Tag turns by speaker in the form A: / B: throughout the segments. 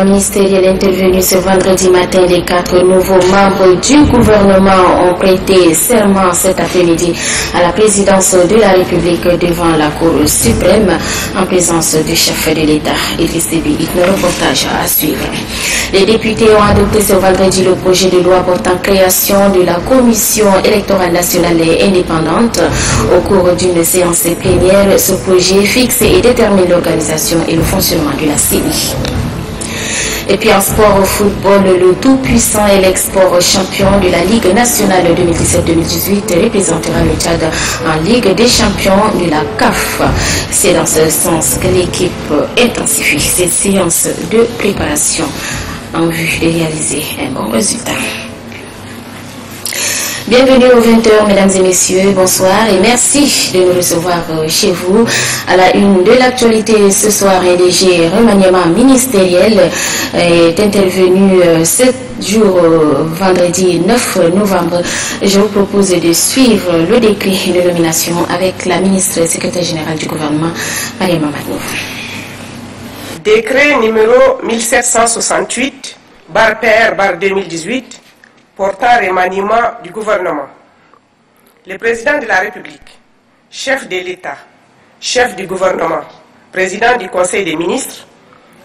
A: Ministériel intervenu ce vendredi matin, les 4 nouveaux membres du gouvernement ont prêté serment cet après-midi à la présidence de la République devant la Cour suprême en présence du chef de l'État. Idriss Déby, un reportage à suivre. Les députés ont adopté ce vendredi le projet de loi portant création de la Commission électorale nationale et indépendante. Au cours d'une séance plénière, ce projet fixe et détermine l'organisation et le fonctionnement de la CENI. Et puis en sport au football, le tout-puissant et l'export champion de la Ligue nationale 2017-2018 représentera le Tchad en Ligue des champions de la CAF. C'est dans ce sens que l'équipe intensifie ses séances de préparation en vue de réaliser un bon résultat. Bienvenue aux 20h, mesdames et messieurs, bonsoir et merci de nous recevoir chez vous. À la une de l'actualité ce soir, un léger remaniement ministériel est intervenu ce jour, vendredi 9 novembre. Je vous propose de suivre le décret de nomination avec la ministre secrétaire générale du gouvernement, Mariam Mamadou.
B: Décret numéro 1768/PR/2018 portant remaniement du gouvernement. Le président de la République, chef de l'État, chef du gouvernement, président du Conseil des ministres,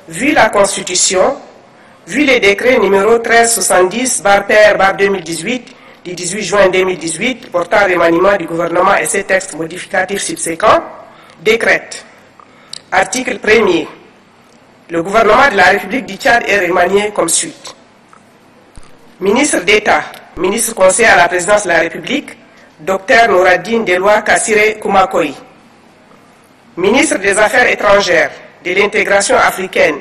B: vu la Constitution, vu le décret numéro 1370/PR/2018 du 18 juin 2018 portant remaniement du gouvernement et ses textes modificatifs subséquents, décrète. Article 1er. Le gouvernement de la République du Tchad est remanié comme suit. Ministre d'État, ministre conseiller à la présidence de la République, Dr Nouradine Deloua Kassire Koumakoy. Ministre des Affaires étrangères, de l'intégration africaine,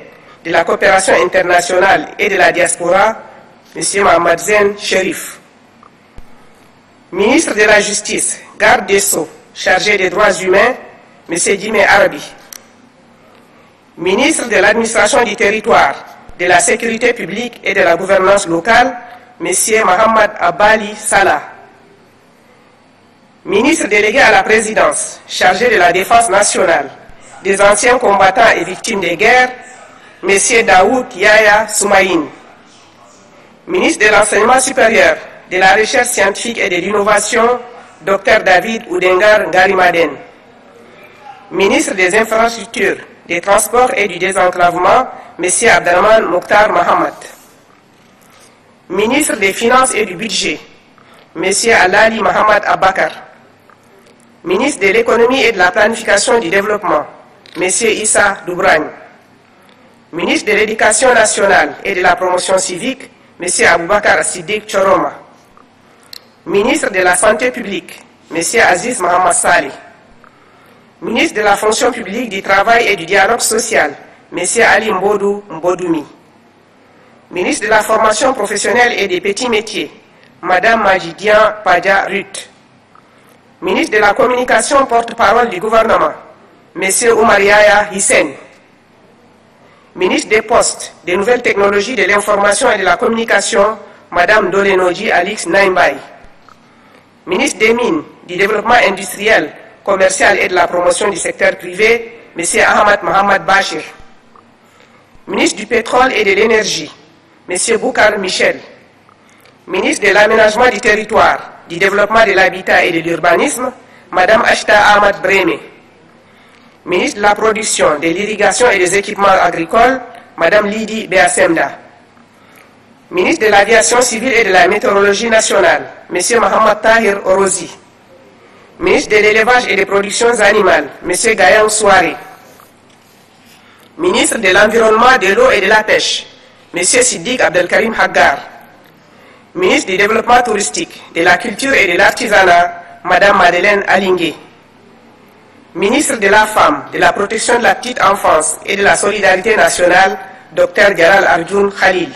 B: de la coopération internationale et de la diaspora, M. Mohamed Zen Sherif. Ministre de la Justice, garde des Sceaux, chargé des droits humains, M. Djimé Arabi. Ministre de l'administration du territoire, de la sécurité publique et de la gouvernance locale, M. Mohamed Abali Salah. Ministre délégué à la présidence, chargé de la défense nationale, des anciens combattants et victimes de guerre, M. Daoud Yaya Soumaïn. Ministre de l'enseignement supérieur, de la recherche scientifique et de l'innovation, Dr David Oudengar Ngarimaden. Ministre des infrastructures, des transports et du désenclavement, M. Abdelrahman Mokhtar Mohamed. Ministre des Finances et du Budget, M. Alali Mohamed Abakar. Ministre de l'Économie et de la Planification du Développement, M. Issa Doubragne. Ministre de l'Éducation nationale et de la Promotion civique, M. Aboubakar Siddiq Choroma. Ministre de la Santé publique, M. Aziz Mohamed Saleh. Ministre de la Fonction publique, du Travail et du Dialogue social, M. Ali Mbodou Mbodoumi. Ministre de la Formation professionnelle et des petits métiers, Mme Majidian Padja Ruth. Ministre de la Communication, porte-parole du gouvernement, M. Oumar Yaya Hissène. Ministre des Postes, des Nouvelles Technologies, de l'Information et de la Communication, Mme Dolenoji Alix Naimbaye. Ministre des Mines, du Développement industriel, commercial et de la promotion du secteur privé, M. Ahmad Mohamed Bachir. Ministre du Pétrole et de l'Énergie, M. Boukar Michel. Ministre de l'Aménagement du Territoire, du Développement de l'Habitat et de l'Urbanisme, Mme Ashta Ahmad Breme. Ministre de la Production, de l'Irrigation et des Équipements agricoles, Mme Lidi Beasemda. Ministre de l'Aviation civile et de la Météorologie nationale, M. Mohamed Tahir Orozi. Ministre de l'Élevage et des Productions animales, M. Gayam Souare. Ministre de l'Environnement, de l'Eau et de la Pêche, M. Siddiq Abdelkarim Haggar. Ministre du Développement touristique, de la Culture et de l'Artisanat, Mme Madeleine Alingué. Ministre de la Femme, de la Protection de la Petite Enfance et de la Solidarité nationale, Dr Gheral Arjun Khalil.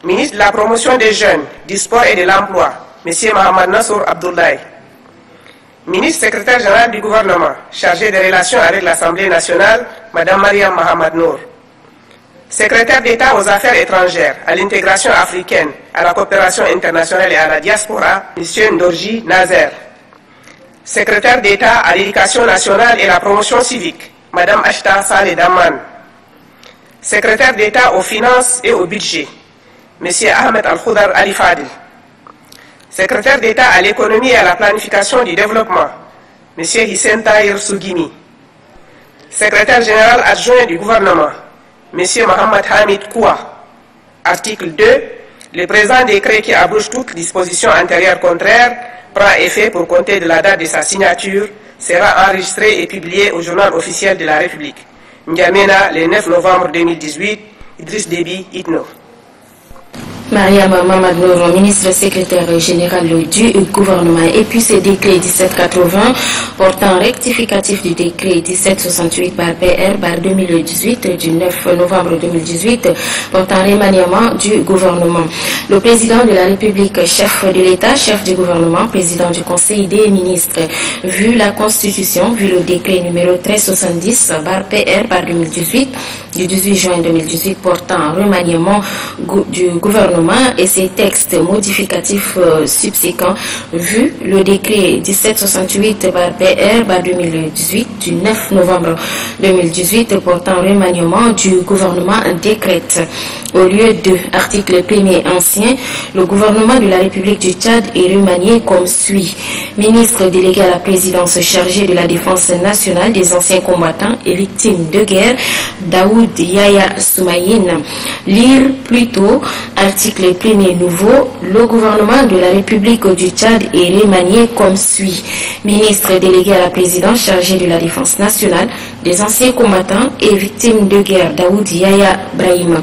B: Ministre de la Promotion des Jeunes, du Sport et de l'Emploi, M. Mohamed Nassour Abdoulaye. Ministre secrétaire général du gouvernement, chargé des relations avec l'Assemblée nationale, Mme Mariam Mohamed Nour. Secrétaire d'État aux affaires étrangères, à l'intégration africaine, à la coopération internationale et à la diaspora, M. Ndorji Nazer. Secrétaire d'État à l'éducation nationale et la promotion civique, Mme Ashta Saleh Daman. Secrétaire d'État aux finances et au budget, M. Ahmed Al-Khoudar Ali Fadil. Secrétaire d'État à l'économie et à la planification du développement, M. Hissène Tahir Sougimi. Secrétaire général adjoint du gouvernement, M. Mohamed Hamid Koua. Article 2. Le présent décret qui abroge toute disposition antérieure contraire prend effet pour compter de la date de sa signature, sera enregistré et publié au journal officiel de la République. N'Djamena, le 9 novembre 2018, Idriss Déby, Itno.
A: Mariam Mamadou, ministre secrétaire général du gouvernement, et puis ce décret 1780 portant rectificatif du décret 1768 par PR par 2018 du 9 novembre 2018 portant remaniement du gouvernement. Le président de la République, chef de l'État, chef du gouvernement, président du Conseil des ministres, vu la Constitution, vu le décret numéro 1370 par PR par 2018 du 18 juin 2018 portant remaniement du gouvernement et ses textes modificatifs subséquents, vu le décret 1768 par PR par 2018 du 9 novembre 2018 portant remaniement du gouvernement décrète. Au lieu de article 1er ancien, le gouvernement de la République du Tchad est remanié comme suit. Ministre délégué à la présidence chargé de la défense nationale des anciens combattants et victimes de guerre, Daoud Yaya Soumaïne. Lire plutôt article 1er nouveau, le gouvernement de la République du Tchad est remanié comme suit. Ministre délégué à la présidence chargé de la défense nationale des anciens combattants et victimes de guerre, Daoud Yaya Brahim.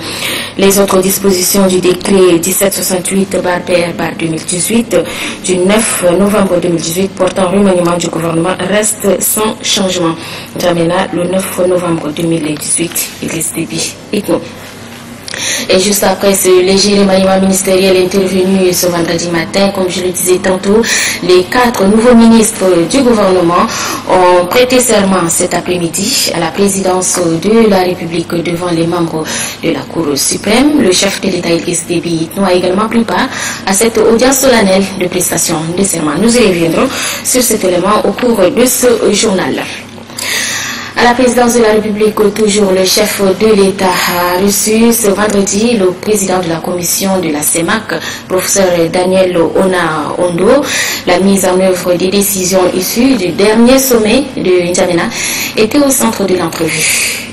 A: Les autres dispositions du décret 1768 par PR par 2018 du 9 novembre 2018 portant remaniement du gouvernement restent sans changement. N'Djamena, le 9 novembre 2018, Idriss Déby, Itno. Et juste après ce léger remaniement ministériel intervenu ce vendredi matin, comme je le disais tantôt, les 4 nouveaux ministres du gouvernement ont prêté serment cet après-midi à la présidence de la République devant les membres de la Cour suprême. Le chef de l'État, Idriss Déby Itno, a également pris part à cette audience solennelle de prestation de serment. Nous y reviendrons sur cet élément au cours de ce journal. À la présidence de la République, toujours le chef de l'État a reçu ce vendredi le président de la commission de la CEMAC, professeur Daniel Ona Ondo. La mise en œuvre des décisions issues du dernier sommet de N'Djamena était au centre de l'entrevue.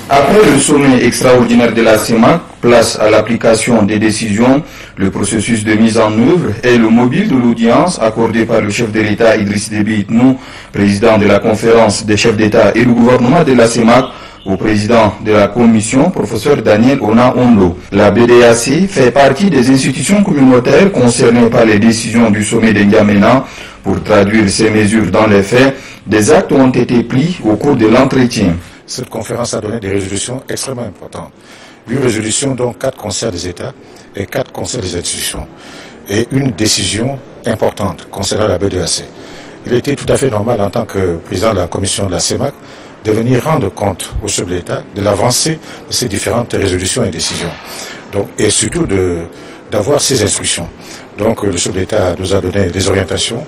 C: Après le sommet extraordinaire de la CEMAC, place à l'application des décisions, le processus de mise en œuvre et le mobile de l'audience accordé par le chef de l'État Idriss Déby Itno, président de la conférence des chefs d'État et du gouvernement de la CEMAC, au président de la commission, professeur Daniel Ona Ondo. La BDAC fait partie des institutions communautaires concernées par les décisions du sommet de N'Djamena. Pour traduire ces mesures dans les faits, des actes ont été pris au cours de l'entretien.
D: Cette conférence a donné des résolutions extrêmement importantes. 8 résolutions, dont 4 concerts des États et 4 concerts des institutions. Et une décision importante concernant la BDAC. Il était tout à fait normal en tant que président de la commission de la CEMAC de venir rendre compte au chef de l'État de l'avancée de ces différentes résolutions et décisions. Donc, et surtout d'avoir ces instructions. Donc le chef de l'État nous a donné des orientations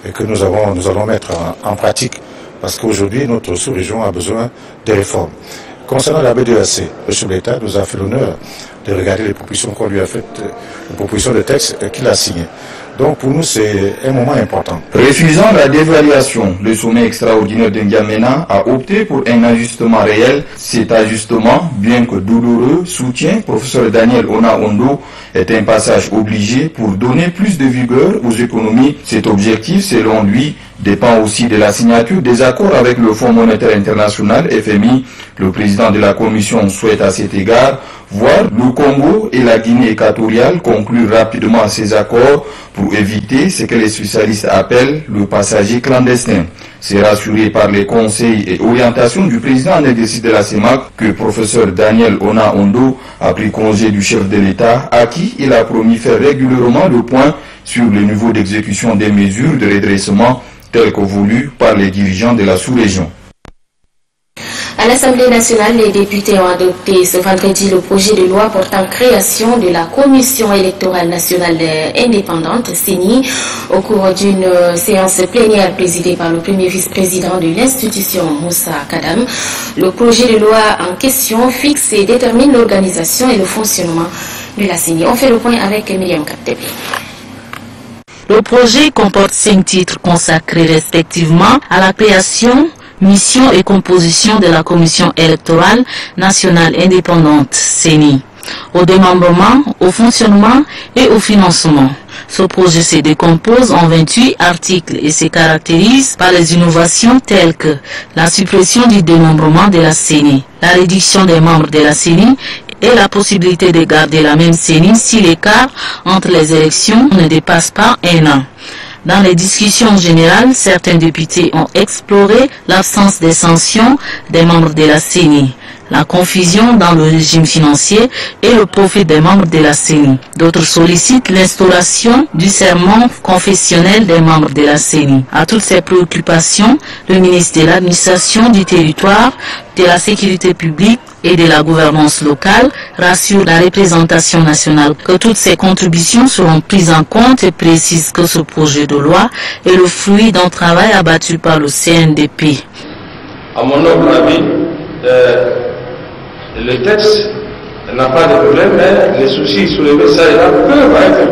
D: et que nous allons mettre en pratique parce qu'aujourd'hui notre sous-région a besoin de réformes. Concernant la BDAC, le chef de l'État nous a fait l'honneur de regarder les propositions qu'on lui a faites, les propositions de texte qu'il a signées. Donc pour nous, c'est un moment important.
C: Refusant la dévaluation, le sommet extraordinaire de N'Djamena a opté pour un ajustement réel. Cet ajustement, bien que douloureux, soutient professeur Daniel Ona Ondo, est un passage obligé pour donner plus de vigueur aux économies. Cet objectif, selon lui, dépend aussi de la signature des accords avec le Fonds monétaire international, FMI. Le président de la commission souhaite à cet égard voir le Congo et la Guinée équatoriale conclure rapidement ces accords pour éviter ce que les spécialistes appellent le passager clandestin. C'est rassuré par les conseils et orientations du président en exercice de la CEMAC que professeur Daniel Ona Ondo a pris congé du chef de l'État à qui il a promis faire régulièrement le point sur le niveau d'exécution des mesures de redressement telles que voulues par les dirigeants de la sous-région.
A: À l'Assemblée nationale, les députés ont adopté ce vendredi le projet de loi portant création de la Commission électorale nationale indépendante, CENI, au cours d'une séance plénière présidée par le premier vice-président de l'institution, Moussa Kadam. Le projet de loi en question fixe et détermine l'organisation et le fonctionnement de la CENI. On fait le point avec Myriam Kaptepe.
E: Le projet comporte 5 titres consacrés respectivement à la création, mission et composition de la Commission électorale nationale indépendante, CENI, au démembrement, au fonctionnement et au financement. Ce projet se décompose en 28 articles et se caractérise par les innovations telles que la suppression du démembrement de la CENI, la réduction des membres de la CENI et la possibilité de garder la même CENI si l'écart entre les élections ne dépasse pas 1 an. Dans les discussions générales, certains députés ont exploré l'absence des sanctions des membres de la CENI, la confusion dans le régime financier et le profit des membres de la CENI. D'autres sollicitent l'instauration du serment confessionnel des membres de la CENI. À toutes ces préoccupations, le ministre de l'Administration du territoire, de la sécurité publique et de la gouvernance locale rassure la représentation nationale que toutes ces contributions seront prises en compte et précise que ce projet de loi est le fruit d'un travail abattu par le CNDP.
F: À mon humble avis, le texte n'a pas de problème, mais les soucis soulevés ça et là peuvent être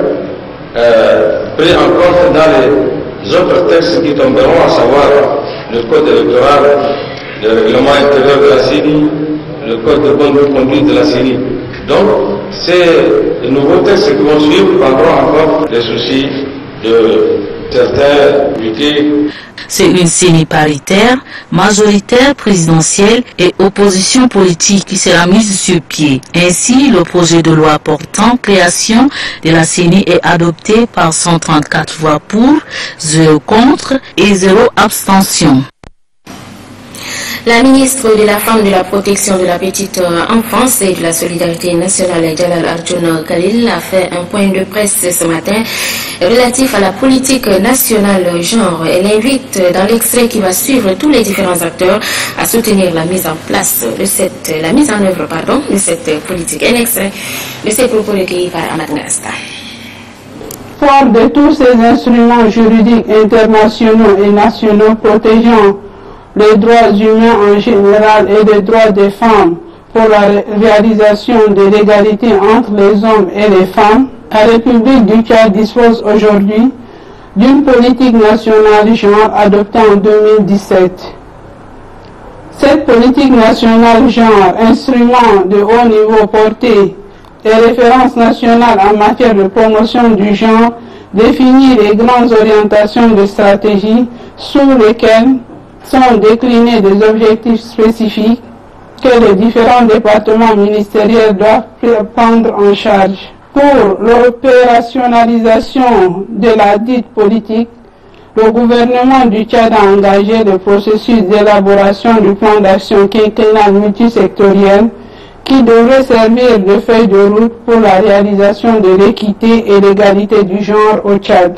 F: pris en compte dans les autres textes qui tomberont, à savoir le code électoral, le règlement intérieur de la CENI, le code de bonne conduite de la CENI. Donc, c'est de nouveaux textes qui vont suivre prendront encore les soucis de certains députés.
E: C'est une CENI paritaire, majoritaire présidentielle et opposition politique qui sera mise sur pied. Ainsi, le projet de loi portant création de la CENI est adopté par 134 voix pour, 0 contre et 0 abstention.
A: La ministre de la Femme, de la Protection de la Petite Enfance et de la Solidarité nationale, Jalal Arjun Khalil, a fait un point de presse ce matin relatif à la politique nationale genre. Elle invite dans l'extrait qui va suivre tous les différents acteurs à soutenir la mise en œuvre de cette politique. Un extrait de ces propos recueillis par Ahmad Nasta.
G: Fort de tous ces instruments juridiques internationaux et nationaux protégeant les droits humains en général et les droits des femmes pour la réalisation de l'égalité entre les hommes et les femmes, la République du Tchad dispose aujourd'hui d'une politique nationale genre adoptée en 2017. Cette politique nationale genre, instrument de haut niveau porté et référence nationale en matière de promotion du genre, définit les grandes orientations de stratégie sous lesquelles sont déclinés des objectifs spécifiques que les différents départements ministériels doivent prendre en charge. Pour l'opérationnalisation de la dite politique, le gouvernement du Tchad a engagé le processus d'élaboration du plan d'action quinquennal multisectoriel qui devrait servir de feuille de route pour la réalisation de l'équité et l'égalité du genre au Tchad.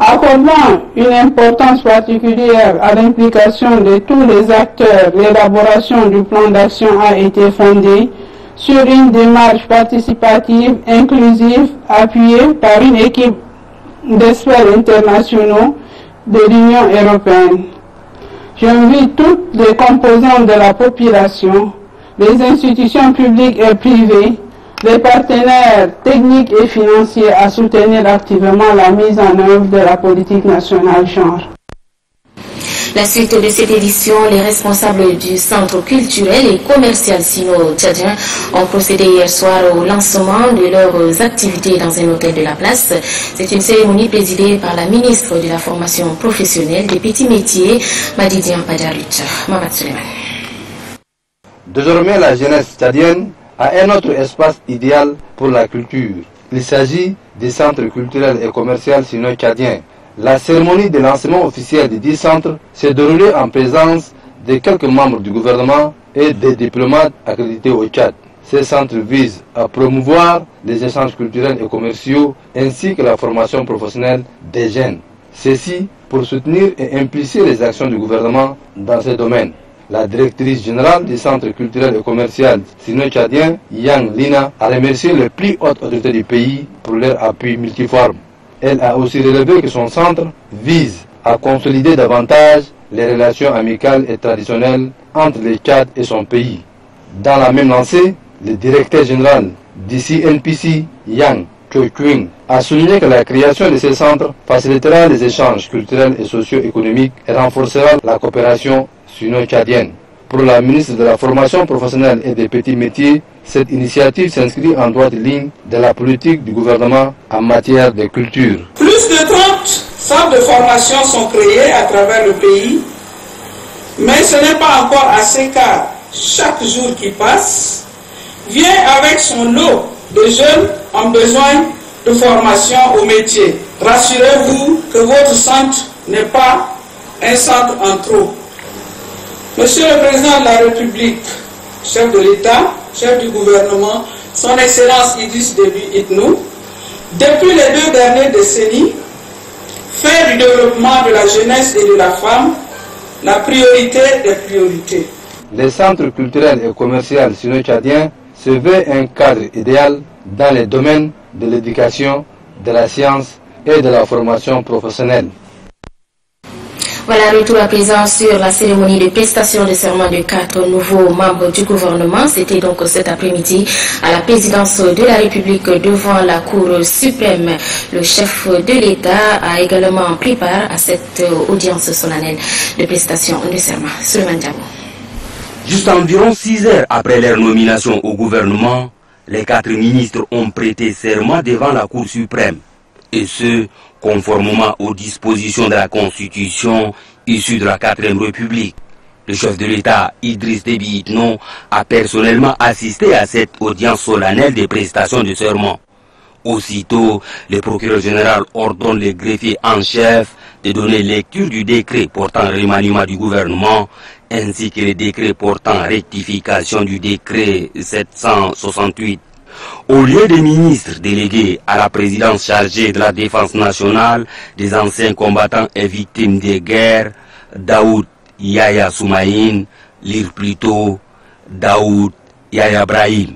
G: Accordant une importance particulière à l'implication de tous les acteurs, l'élaboration du plan d'action a été fondée sur une démarche participative, inclusive, appuyée par une équipe d'experts internationaux de l'Union européenne. J'invite toutes les composantes de la population, les institutions publiques et privées, les partenaires techniques et financiers à soutenir activement la mise en œuvre de la politique nationale genre.
A: La suite de cette édition, les responsables du centre culturel et commercial sino-tchadien ont procédé hier soir au lancement de leurs activités dans un hôtel de la place. C'est une cérémonie présidée par la ministre de la formation professionnelle des petits métiers, Madidian Padarit. Mamad Suleiman.
H: Désormais, la jeunesse tchadienne a un autre espace idéal pour la culture. Il s'agit des centres culturels et commerciaux sino-tchadiens. La cérémonie de lancement officiel des 10 centres s'est déroulée en présence de quelques membres du gouvernement et des diplomates accrédités au Tchad. Ces centres visent à promouvoir les échanges culturels et commerciaux ainsi que la formation professionnelle des jeunes. Ceci pour soutenir et impulser les actions du gouvernement dans ces domaines. La directrice générale du Centre culturel et commercial sino-tchadien, Yang Lina, a remercié les plus hautes autorités du pays pour leur appui multiforme. Elle a aussi relevé que son centre vise à consolider davantage les relations amicales et traditionnelles entre le Tchad et son pays. Dans la même lancée, le directeur général d'ici NPC, Yang Choi-Kwing, a souligné que la création de ces centres facilitera les échanges culturels et socio-économiques et renforcera la coopération sino-tchadienne. Pour la ministre de la Formation professionnelle et des petits métiers, cette initiative s'inscrit en droite ligne de la politique du gouvernement en matière de culture.
I: Plus de 30 centres de formation sont créés à travers le pays, mais ce n'est pas encore assez car chaque jour qui passe vient avec son lot de jeunes en besoin de formation au métier. Rassurez-vous que votre centre n'est pas un centre en trop. Monsieur le Président de la République, chef de l'État, chef du gouvernement, son Excellence Idriss Déby Itno, depuis les 2 dernières décennies, fait du développement de la jeunesse et de la femme la priorité des priorités.
H: Les centres culturels et commerciaux sino-tchadiens se veulent un cadre idéal dans les domaines de l'éducation, de la science et de la formation professionnelle.
A: Voilà, retour à présent sur la cérémonie de prestation de serment de 4 nouveaux membres du gouvernement. C'était donc cet après-midi à la présidence de la République devant la Cour suprême. Le chef de l'État a également pris part à cette audience solennelle de prestation de serment. Souleymane Diabo.
J: Juste environ 6 heures après leur nomination au gouvernement, les 4 ministres ont prêté serment devant la Cour suprême. Et ce, conformément aux dispositions de la Constitution issue de la 4e République. Le chef de l'État, Idriss Déby Itno, a personnellement assisté à cette audience solennelle des prestations de serment. Aussitôt, le procureur général ordonne les greffiers en chef de donner lecture du décret portant remaniement du gouvernement, ainsi que le décret portant rectification du décret 768. Au lieu des ministres délégués à la présidence chargée de la défense nationale, des anciens combattants et victimes des guerres, Daoud Yahya Soumaïn, lire plutôt Daoud Yahya Brahim.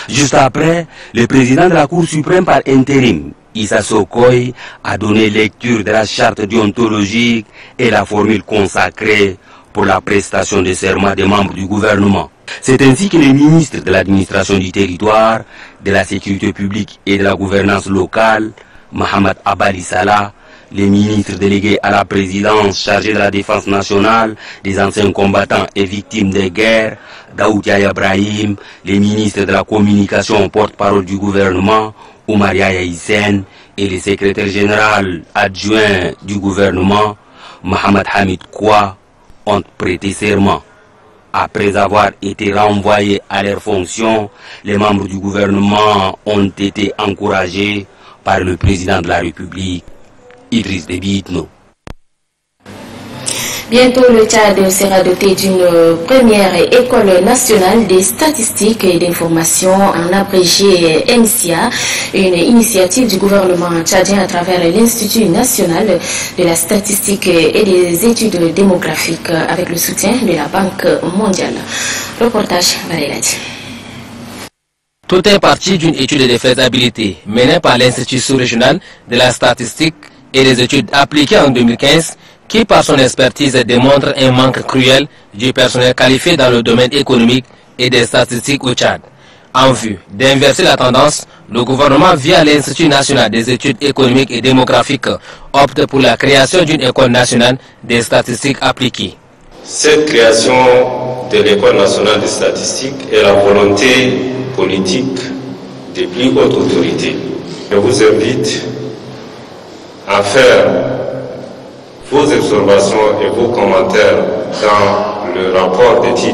J: Juste après, le président de la Cour suprême par intérim, Issa Sokoy, a donné lecture de la charte déontologique et la formule consacrée pour la prestation de serment des membres du gouvernement. C'est ainsi que les ministres de l'administration du territoire, de la sécurité publique et de la gouvernance locale, Mohamed Abali Salah, les ministres délégués à la présidence chargés de la défense nationale, des anciens combattants et victimes des guerres, Daoud Yahya Brahim, les ministres de la communication porte-parole du gouvernement, Oumar Yahya Hissène, et le secrétaire général adjoint du gouvernement, Mohamed Hamid Koua, ont prêté serment. Après avoir été renvoyés à leurs fonctions, les membres du gouvernement ont été encouragés par le président de la République, Idriss Déby Itno.
A: Bientôt, le Tchad sera doté d'une première école nationale des statistiques et d'information, en abrégé NCA, une initiative du gouvernement tchadien à travers l'Institut national de la statistique et des études démographiques avec le soutien de la Banque mondiale. Reportage Valérie.
K: Tout est parti d'une étude de faisabilité menée par l'Institut sous-régional de la statistique et des études appliquées en 2015, qui par son expertise démontre un manque cruel du personnel qualifié dans le domaine économique et des statistiques au Tchad. En vue d'inverser la tendance, le gouvernement, via l'Institut national des études économiques et démographiques, opte pour la création d'une école nationale des statistiques appliquées.
F: Cette création de l'école nationale des statistiques est la volonté politique des plus hautes autorités. Je vous invite à faire vos observations et vos commentaires dans le rapport d'étude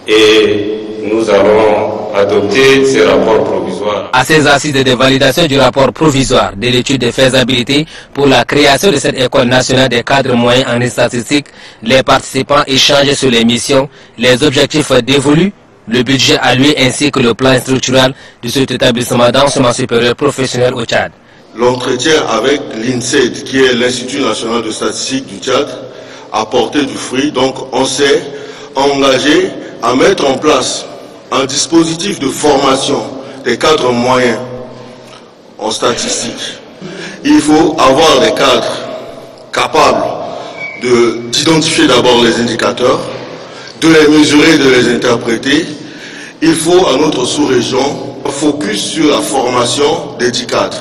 F: et nous allons adopter ces rapports provisoires.
K: À ces assises de validation du rapport provisoire de l'étude de faisabilité pour la création de cette école nationale des cadres moyens en statistique, les participants échangent sur les missions, les objectifs dévolus, le budget alloué ainsi que le plan structural de cet établissement d'enseignement supérieur professionnel au Tchad.
L: L'entretien avec l'INSEAD, qui est l'Institut national de statistique du Tchad, a porté du fruit. Donc on s'est engagé à mettre en place un dispositif de formation des cadres moyens en statistique. Il faut avoir des cadres capables d'identifier d'abord les indicateurs, de les mesurer, de les interpréter. Il faut à notre sous-région focus sur la formation des 10 cadres.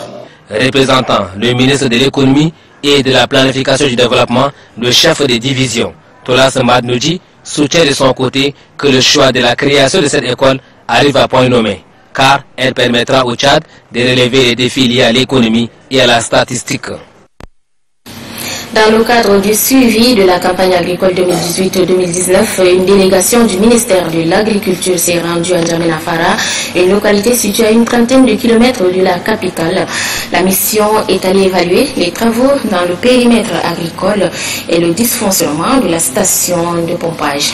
K: Représentant le ministre de l'économie et de la planification du développement, le chef de division, Tolas Madnoudji, soutient de son côté que le choix de la création de cette école arrive à point nommé, car elle permettra au Tchad de relever les défis liés à l'économie et à la statistique.
A: Dans le cadre du suivi de la campagne agricole 2018-2019, une délégation du ministère de l'Agriculture s'est rendue à N'Djamena-Fara, une localité située à une trentaine de kilomètres de la capitale. La mission est allée évaluer les travaux dans le périmètre agricole et le dysfonctionnement de la station de pompage.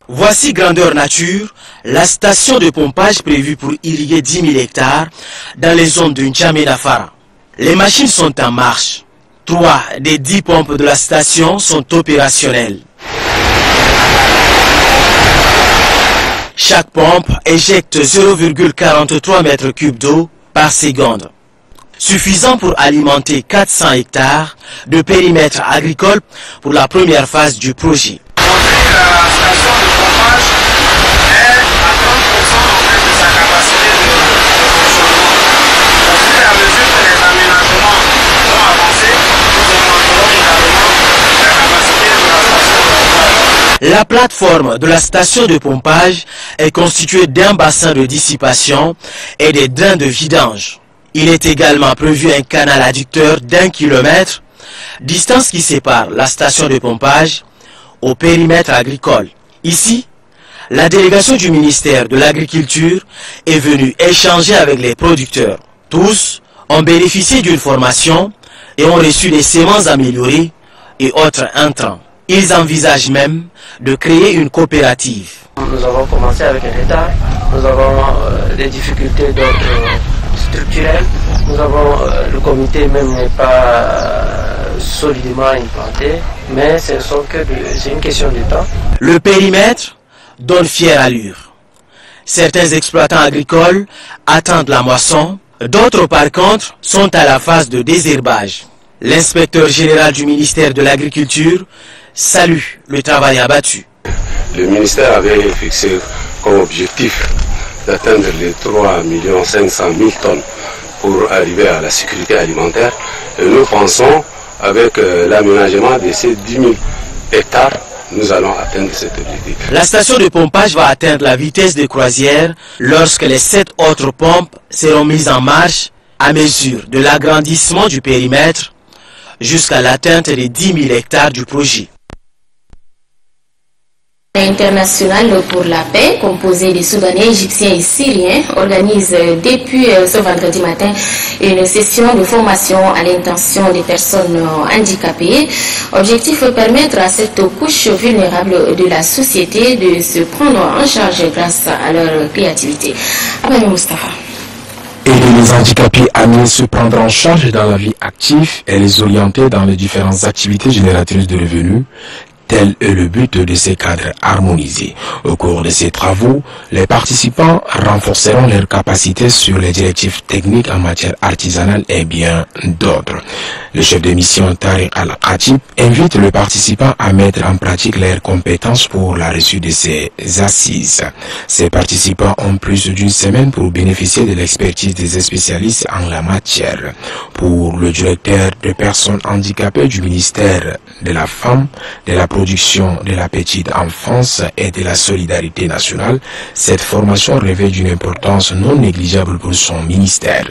M: Voici grandeur nature, la station de pompage prévue pour irriguer 10 000 hectares dans les zones de N'Djamena-Fara. Les machines sont en marche. 3 des 10 pompes de la station sont opérationnelles. Chaque pompe éjecte 0,43 m3 d'eau par seconde, suffisant pour alimenter 400 hectares de périmètre agricole pour la première phase du projet.
N: La station de pompage est à 30% de sa capacité de fonctionnement. Au fur et à mesure que les aménagements vont avancer, nous augmenterons également la capacité de la station de pompage.
M: La plateforme de la station de pompage est constituée d'un bassin de dissipation et des drains de vidange. Il est également prévu un canal adducteur d'1 kilomètre, distance qui sépare la station de pompage au périmètre agricole. Ici, la délégation du ministère de l'Agriculture est venue échanger avec les producteurs. Tous ont bénéficié d'une formation et ont reçu des semences améliorées et autres intrants. Ils envisagent même de créer une coopérative.
O: Nous avons commencé avec un retard, nous avons des difficultés d'ordre structurel, nous avons le comité même n'est pas solidement implanté, mais c'est une question de temps.
M: Le périmètre donne fière allure. Certains exploitants agricoles attendent la moisson, d'autres par contre sont à la phase de désherbage. L'inspecteur général du ministère de l'Agriculture salue le travail abattu.
P: Le ministère avait fixé comme objectif d'atteindre les 3 500 000 tonnes pour arriver à la sécurité alimentaire. Et nous pensons, avec l'aménagement de ces 10 000 hectares, nous allons atteindre cet objectif.
M: La station de pompage va atteindre la vitesse de croisière lorsque les 7 autres pompes seront mises en marche à mesure de l'agrandissement du périmètre jusqu'à l'atteinte des 10 000 hectares du projet.
A: International pour la paix, composé des Soudanais, Égyptiens et Syriens, organise depuis ce vendredi matin une session de formation à l'intention des personnes handicapées. Objectif permettre à cette couche vulnérable de la société de se prendre en charge grâce à leur créativité. Abami Mustafa.
Q: Aider les handicapés à mieux se prendre en charge dans la vie active et les orienter dans les différentes activités génératrices de revenus. Tel est le but de ces cadres harmonisés. Au cours de ces travaux, les participants renforceront leurs capacités sur les directives techniques en matière artisanale et bien d'autres. Le chef de mission Tariq Al-Khatib invite le participant à mettre en pratique leurs compétences pour la reçue de ces assises. Ces participants ont plus d'une semaine pour bénéficier de l'expertise des spécialistes en la matière. Pour le directeur de personnes handicapées du ministère de la Femme, de la Production de la petite enfance et de la solidarité nationale, cette formation revêt d'une importance non négligeable pour son ministère.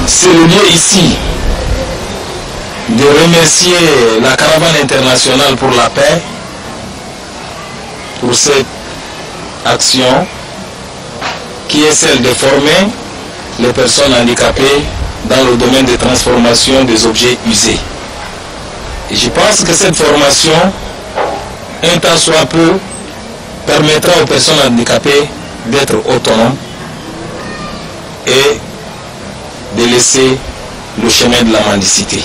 R: C'est le lieu ici de remercier la Caravane internationale pour la paix pour cette action qui est celle de former les personnes handicapées dans le domaine de transformation des objets usés. Et je pense que cette formation, un temps soit peu, permettra aux personnes handicapées d'être autonomes et de laisser le chemin de la mendicité.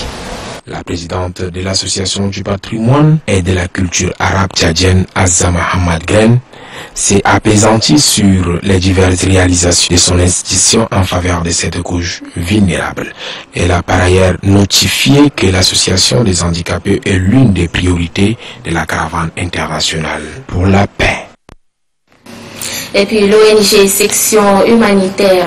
Q: La présidente de l'association du patrimoine et de la culture arabe tchadienne, Azama Hamad Gren, s'est apaisantie sur les diverses réalisations de son institution en faveur de cette couche vulnérable. Elle a par ailleurs notifié que l'association des handicapés est l'une des priorités de la caravane internationale pour la paix.
A: Et puis l'ONG section humanitaire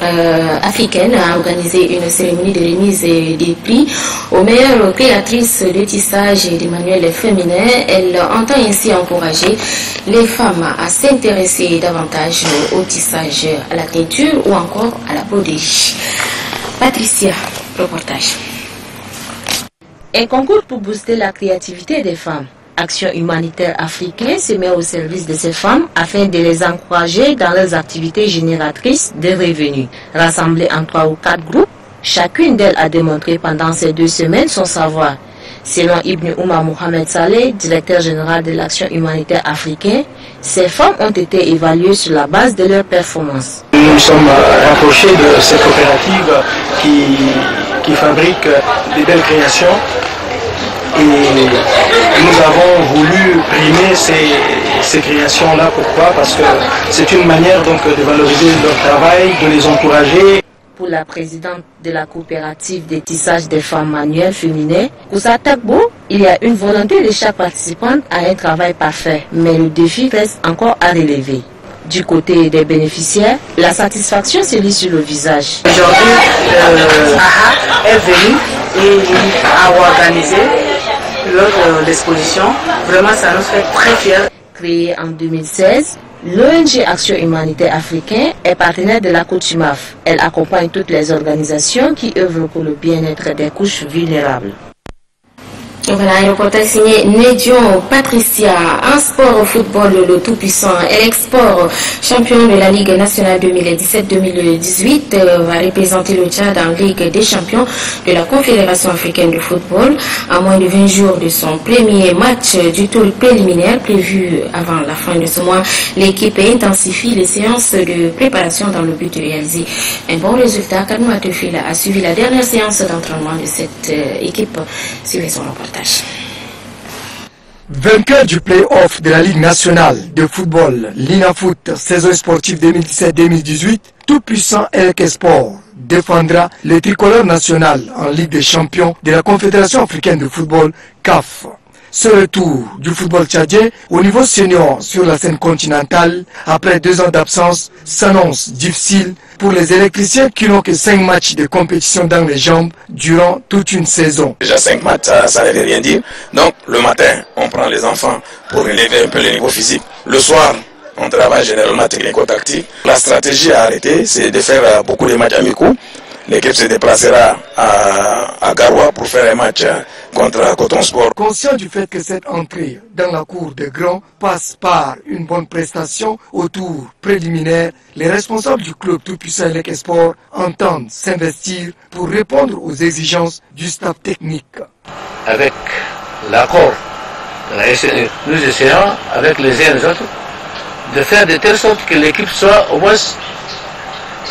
A: africaine a organisé une cérémonie de remise des prix aux meilleures créatrices de tissage et de manuels féminins. Elle entend ainsi encourager les femmes à s'intéresser davantage au tissage, à la teinture ou encore à la broderie. Patricia, reportage.
S: Un concours pour booster la créativité des femmes. Action humanitaire africaine se met au service de ces femmes afin de les encourager dans leurs activités génératrices de revenus. Rassemblées en 3 ou 4 groupes, chacune d'elles a démontré pendant ces 2 semaines son savoir. Selon Ibn Oumar Mohamed Saleh, directeur général de l'Action humanitaire africaine, ces femmes ont été évaluées sur la base de leurs performances.
T: Nous sommes rapprochés de ces coopératives qui fabriquent des belles créations. Et nous avons voulu primer ces créations-là. Pourquoi? Parce que c'est une manière donc de valoriser leur travail, de les encourager.
S: Pour la présidente de la coopérative des tissages des femmes manuelles féminines, Kousa Takbo, il y a une volonté de chaque participante à un travail parfait, mais le défi reste encore à relever. Du côté des bénéficiaires, la satisfaction se lit sur le visage.
O: Aujourd'hui, AHA est venu et a organisé l'exposition. Vraiment, ça nous fait très fiers.
S: Créée en 2016, l'ONG Action humanitaire africaine est partenaire de la COTUMAF. Elle accompagne toutes les organisations qui œuvrent pour le bien-être des couches vulnérables.
A: Voilà, un reportage signé Nédion Patricia. En sport au football, le tout-puissant LX Sport, champion de la Ligue nationale 2017-2018, va représenter le Tchad en Ligue des champions de la Confédération africaine de football. À moins de 20 jours de son premier match du tour préliminaire prévu avant la fin de ce mois, l'équipe intensifie les séances de préparation dans le but de réaliser un bon résultat. Kadmoua Tefil a suivi la dernière séance d'entraînement de cette équipe. Suivez son reportage.
U: Vainqueur du play-off de la Ligue nationale de football, l'INAFOOT, saison sportive 2017-2018, tout-puissant LK Sport défendra le tricolore national en Ligue des champions de la Confédération africaine de football, CAF. Ce retour du football tchadien au niveau senior sur la scène continentale, après 2 ans d'absence, s'annonce difficile pour les électriciens qui n'ont que 5 matchs de compétition dans les jambes durant toute une saison.
V: Déjà 5 matchs, ça ne veut rien dire. Donc le matin, on prend les enfants pour élever un peu le niveau physique. Le soir, on travaille généralement technico-tactique. La stratégie à arrêter, c'est de faire beaucoup de matchs amicaux. L'équipe se déplacera à Garoua pour faire un match contre Coton Sport.
U: Conscient du fait que cette entrée dans la cour des grands passe par une bonne prestation au tour préliminaire, les responsables du club tout-puissant LK Sport entendent s'investir pour répondre aux exigences du staff technique.
W: Avec l'accord de la SNU, nous essayons avec les uns et les autres de faire de telle sorte que l'équipe soit au moins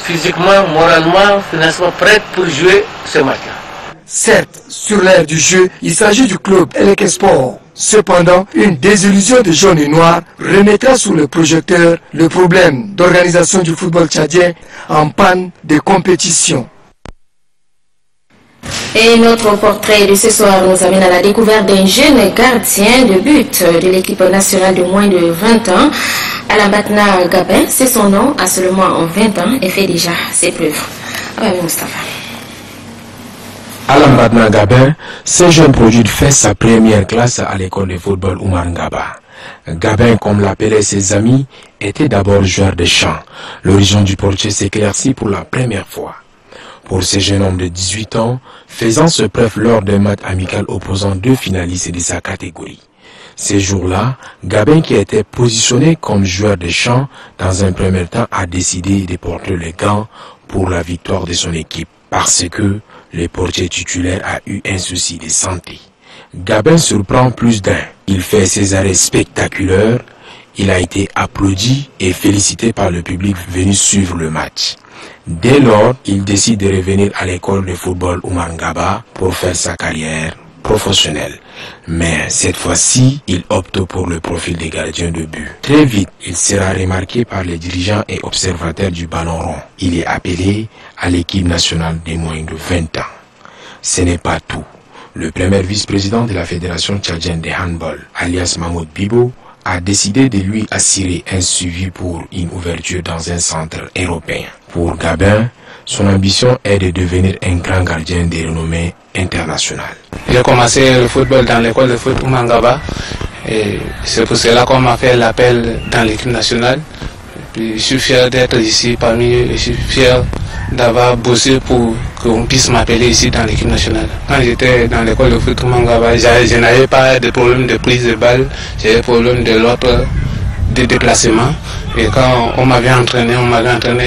W: physiquement, moralement, financièrement prête pour jouer ce match-là.
U: Certes, sur l'aire du jeu, il s'agit du club LK Sport. Cependant, une désillusion de jaune et noir remettra sous le projecteur le problème d'organisation du football tchadien en panne de compétition.
A: Et notre portrait de ce soir nous amène à la découverte d'un jeune gardien de but de l'équipe nationale de moins de 20 ans. Alambatna Gabin, c'est son nom, a seulement 20 ans et fait déjà ses preuves. Moustapha.
Q: Alambatna Gabin, ce jeune produit fait sa première classe à l'école de football Oumar Ngaba. Gabin, comme l'appelaient ses amis, était d'abord joueur de chant. L'horizon du portier s'éclaircit pour la première fois. Pour ce jeune homme de 18 ans, faisant ce preuve lors d'un match amical opposant 2 finalistes de sa catégorie. Ces jours-là, Gabin, qui était positionné comme joueur de chant, dans un premier temps a décidé de porter les gants pour la victoire de son équipe, parce que le portier titulaire a eu un souci de santé. Gabin surprend plus d'un. Il fait ses arrêts spectaculaires, il a été applaudi et félicité par le public venu suivre le match. Dès lors, il décide de revenir à l'école de football Oumar Ngaba pour faire sa carrière professionnel. Mais cette fois-ci, il opte pour le profil des gardiens de but. Très vite, il sera remarqué par les dirigeants et observateurs du ballon rond. Il est appelé à l'équipe nationale des moins de 20 ans. Ce n'est pas tout. Le premier vice-président de la Fédération tchadienne de handball, alias Mahmoud Bibo, a décidé de lui assurer un suivi pour une ouverture dans un centre européen. Pour Gabin, son ambition est de devenir un grand gardien de renommée internationale.
B: J'ai commencé le football dans l'école de foot Oumangaba et c'est pour cela qu'on m'a fait l'appel dans l'équipe nationale. Puis je suis fier d'être ici parmi eux et je suis fier d'avoir bossé pour qu'on puisse m'appeler ici dans l'équipe nationale. Quand j'étais dans l'école de foot Mangaba, je n'avais pas de problème de prise de balle, j'avais des problèmes de l'autre de déplacement. Et quand on m'avait entraîné,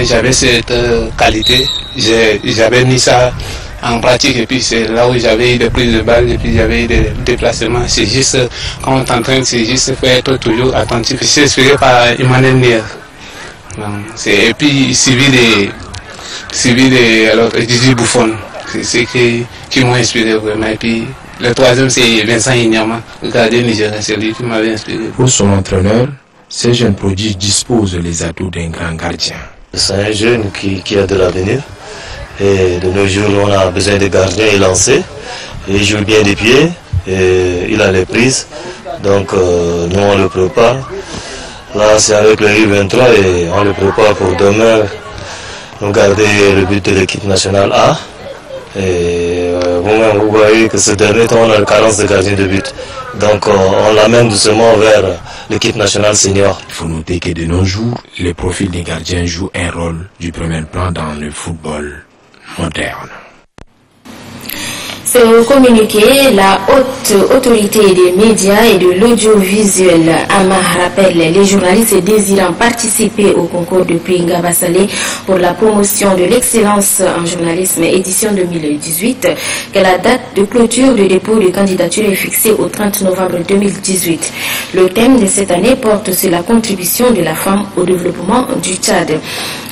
B: j'avais cette qualité, j'avais mis ça en pratique et puis c'est là où j'avais eu des prises de balles et puis j'avais eu des déplacements. C'est juste, quand on t'entraîne, c'est juste faut être toujours attentif. Je suis inspiré par Emmanuel Nier. Et puis suivi de Didi Buffon, c'est ce qui m'ont inspiré vraiment. Et puis le troisième c'est Vincent Inyama, le gardien nigérien, c'est lui qui m'avait inspiré.
Q: Pour son entraîneur, ce jeune prodige dispose des atouts d'un grand gardien.
C: C'est un jeune qui a de l'avenir. Et de nos jours, on a besoin de gardiens et lancers. Il joue bien des pieds, et il a les prises. Donc nous on le prépare. Là c'est avec le U23 et on le prépare pour demain nous garder le but de l'équipe nationale A. Et vous-même vous voyez que ce dernier temps on a une carence de gardien de but. Donc on l'amène doucement vers l'équipe nationale senior.
Q: Il faut noter que de nos jours, les profils des gardiens jouent un rôle du premier plan dans le football moderne.
A: C'est au communiqué, la haute autorité des médias et de l'audiovisuel AMA rappelle les journalistes désirant participer au concours de prix Ngabasalé pour la promotion de l'excellence en journalisme édition 2018 que la date de clôture de dépôt de candidature est fixée au 30 novembre 2018. Le thème de cette année porte sur la contribution de la femme au développement du Tchad.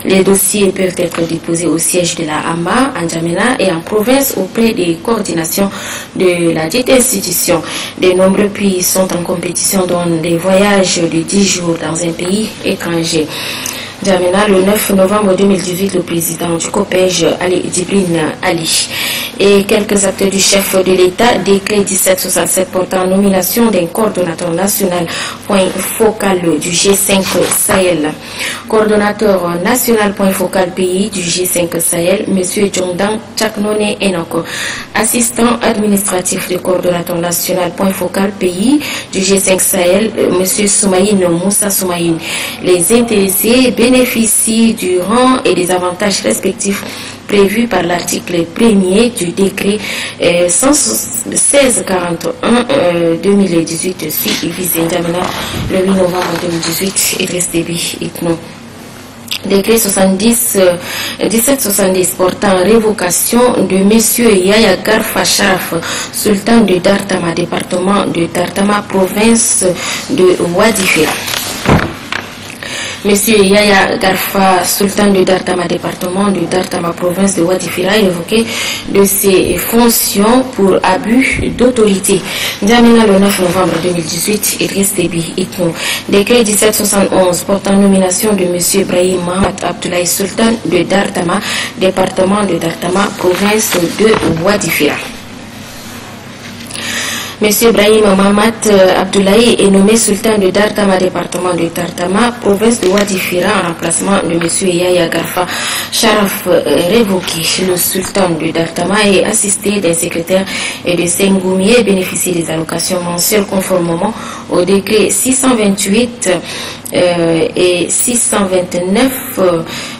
A: Les dossiers peuvent être déposés au siège de la AMA, en Djamena et en province auprès des coordinations de la dite institution. De nombreux pays sont en compétition dans des voyages de 10 jours dans un pays étranger. Djamena, le 9 novembre 2018, le président du COPEJ, Ali Djibril Ali, et quelques acteurs du chef de l'État, décret 1767 portant nomination d'un coordonnateur national, point focal du G5 Sahel. Coordonnateur national point focal pays du G5 Sahel, M. Djondang Tchaknone Enoko. Assistant administratif du coordonnateur national point focal pays du G5 Sahel, M. Soumaïne Moussa Soumaïne. Les intéressés bénéficient du rang et des avantages respectifs prévus par l'article 1er du décret 1641-2018 suivi le 8 novembre 2018 et Restebi Itno. Décret 1770 portant révocation de M. Yaya Garfa Sharaf, sultan de Dartama, département de Dartama, province de Wadifira. Monsieur Yaya Garfa, sultan de Dartama, département de Dartama, province de Wadifira, est révoqué de ses fonctions pour abus d'autorité. Djamena le 9 novembre 2018, Idriss Déby Itno. Décret 1771 portant nomination de Monsieur Ibrahim Mohamed Abdoulaye, sultan de Dartama, département de Dartama, province de Wadifira. Monsieur Ibrahim Mohamed Abdoulaye est nommé sultan de Dartama, département de Dartama, province de Wadifira, en remplacement de Monsieur Yaya Garfa Sharaf, révoqué. Le sultan de Dartama est assisté d'un secrétaire et de 5 goumiers, bénéficie des allocations mensuelles conformément au décret 628 et 629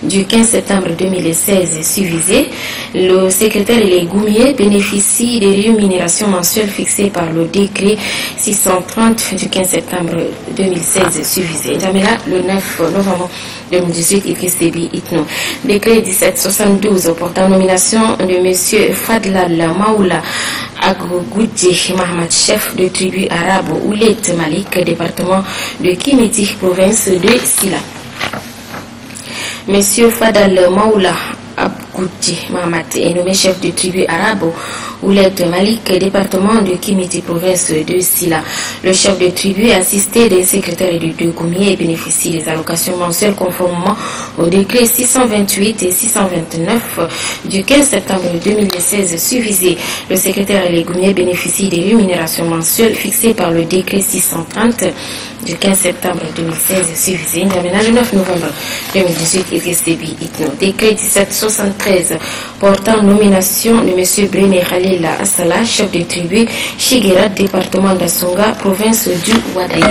A: du 15 septembre 2016 suivisé. Le secrétaire et les goumiers bénéficient des rémunérations mensuelles fixées par le décret 630 du 15 septembre 2016 suivisé. Djamena le 9 novembre 2018, Idriss Déby Itno. Décret 1772 portant nomination de M. Fadlal Maoula Agogoudji Mahmoud, chef de tribu arabe Oulet Malik, département de Kimiti, province de Sila. M. Fadal Maoula Goudji Mahamat est nommé chef de tribu arabe Ouled Malik, département de Kimiti, province de Sila. Le chef de tribu est assisté des secrétaires du Goumier et bénéficie des allocations mensuelles conformément au décret 628 et 629 du 15 septembre 2016 suivisé. Le secrétaire et les Goumiers bénéficient des rémunérations mensuelles fixées par le décret 630 du 15 septembre 2016 suivisé. Le 9 novembre 2018, Idriss Déby Itno. Décret 1773 portant nomination de M. Brené Khalil Assala, chef de tribu Chiguerat, département d'Assonga, province du Wadaï.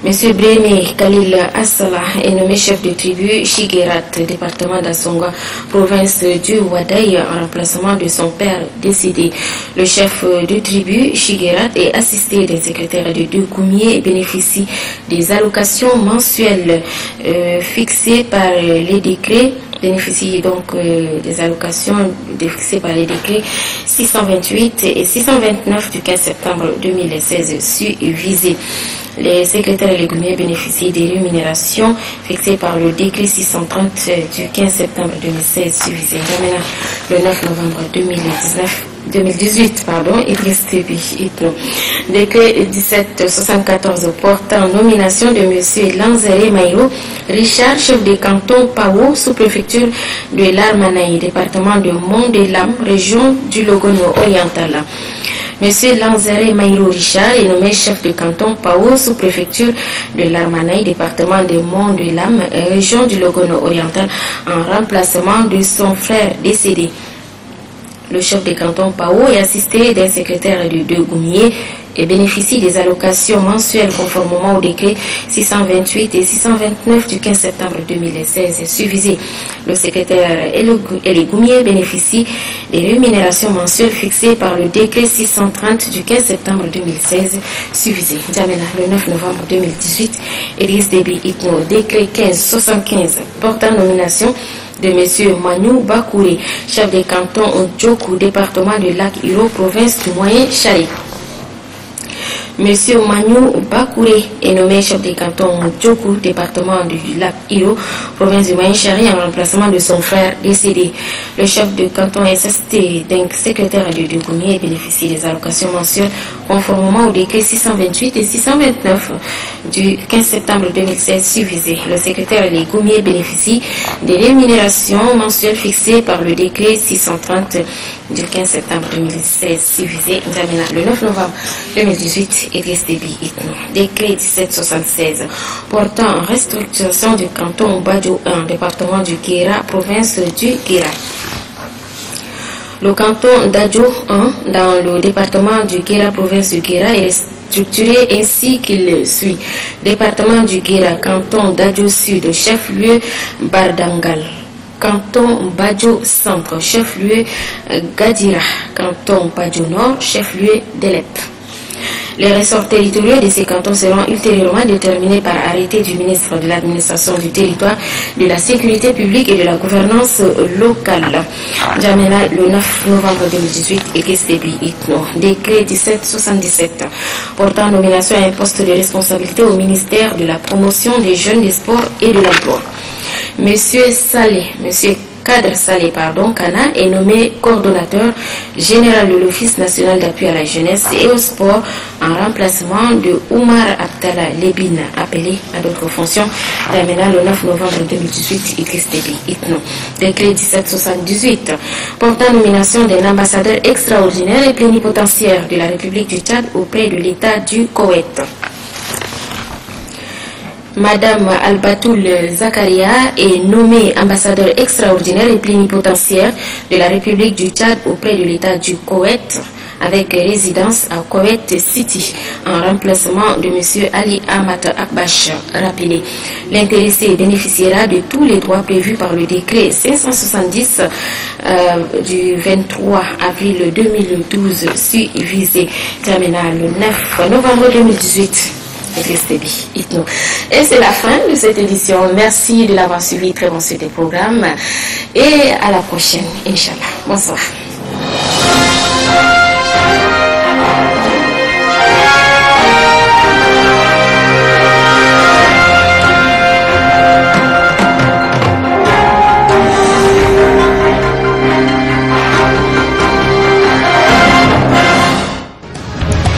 A: M. Brené Khalil Assala est nommé chef de tribu Chiguerat, département d'Assonga, province du Wadaï, en remplacement de son père décédé. Le chef de tribu Chiguerat est assisté d'un secrétaire de deux Goumiers et bénéficie des allocations mensuelles fixées par les décrets. Bénéficie donc des allocations fixées par les décrets 628 et 629 du 15 septembre 2016 suivisés. Les secrétaires et les Goumiers bénéficient des rémunérations fixées par le décret 630 du 15 septembre 2016 suivisé. Le 9 novembre 2018, Idriss Déby Itno. Décret 1774 portant nomination de M. Lanzéré Maïro Richard, chef de canton Pao, sous-préfecture de l'Armanaï, département de Mont-des-Lames, région du Logono oriental. M. Lanzéré Maïro Richard est nommé chef de canton Pao, sous-préfecture de l'Armanaï, département de Mont-des-Lames, région du Logono oriental, en remplacement de son frère décédé. Le chef de canton Pao est assisté d'un secrétaire de deux Goumiers et bénéficie des allocations mensuelles conformément au décret 628 et 629 du 15 septembre 2016 suivisé. Le secrétaire et les Goumiers bénéficient des rémunérations mensuelles fixées par le décret 630 du 15 septembre 2016 suivisé. Djamena, le 9 novembre 2018, Idriss Déby Itno, décret 1575 portant nomination de M. Manu Bakouré, chef de canton Djokou, département de Lac-Iro, province du Moyen-Chari. M. Manu Bakouré est nommé chef de canton Djokou, département du Lac-Iro, province du Moyen-Chari, en remplacement de son frère décédé. Le chef de canton est assisté d'un secrétaire de Goumier et bénéficie des allocations mensuelles conformément au décret 628 et 629 du 15 septembre 2016 suivisé. Le secrétaire et les Goumiers bénéficient des rémunérations mensuelles fixées par le décret 630 du 15 septembre 2016 suivisé. Le 9 novembre 2018, Idriss Déby Itno. Décret 1776 portant restructuration du canton Badjo 1, département du Guéra, province du Guéra. Le canton d'Adjo 1 dans le département du Guéra, province du Guéra, est structuré ainsi qu'il suit. Département du Guéra, canton d'Adjo Sud, chef-lieu Bardangal. Canton Badjo Centre, chef-lieu Gadira. Canton Badjo Nord, chef-lieu Delep. Les ressorts territoriaux de ces cantons seront ultérieurement déterminés par arrêté du ministre de l'administration du territoire, de la sécurité publique et de la gouvernance locale. Djamena, le 9 novembre 2018, Idriss Déby Itno. Décret 1777 portant nomination à un poste de responsabilité au ministère de la promotion des jeunes, des sports et de l'emploi. Monsieur Kadr Saleh Kana est nommé coordonnateur général de l'Office national d'appui à la jeunesse et au sport en remplacement de Oumar Abdallah Lebine, appelé à d'autres fonctions. Terminant le 9 novembre 2018, Idriss Déby Itno. Décret 1778 portant nomination d'un ambassadeur extraordinaire et plénipotentiaire de la République du Tchad auprès de l'État du Koweït. Madame Albatoul Zakaria est nommée ambassadeur extraordinaire et plénipotentiaire de la République du Tchad auprès de l'État du Koweït, avec résidence à Koweït City, en remplacement de M. Ali Ahmad Akbash, rappelé. L'intéressé bénéficiera de tous les droits prévus par le décret 570 du 23 avril 2012 suivisé. Terminal le 9 novembre 2018. Idriss Déby Itno. Et c'est la fin de cette édition. Merci de l'avoir suivi. Très bon suite des programmes. Et à la prochaine, Inch'Allah. Bonsoir.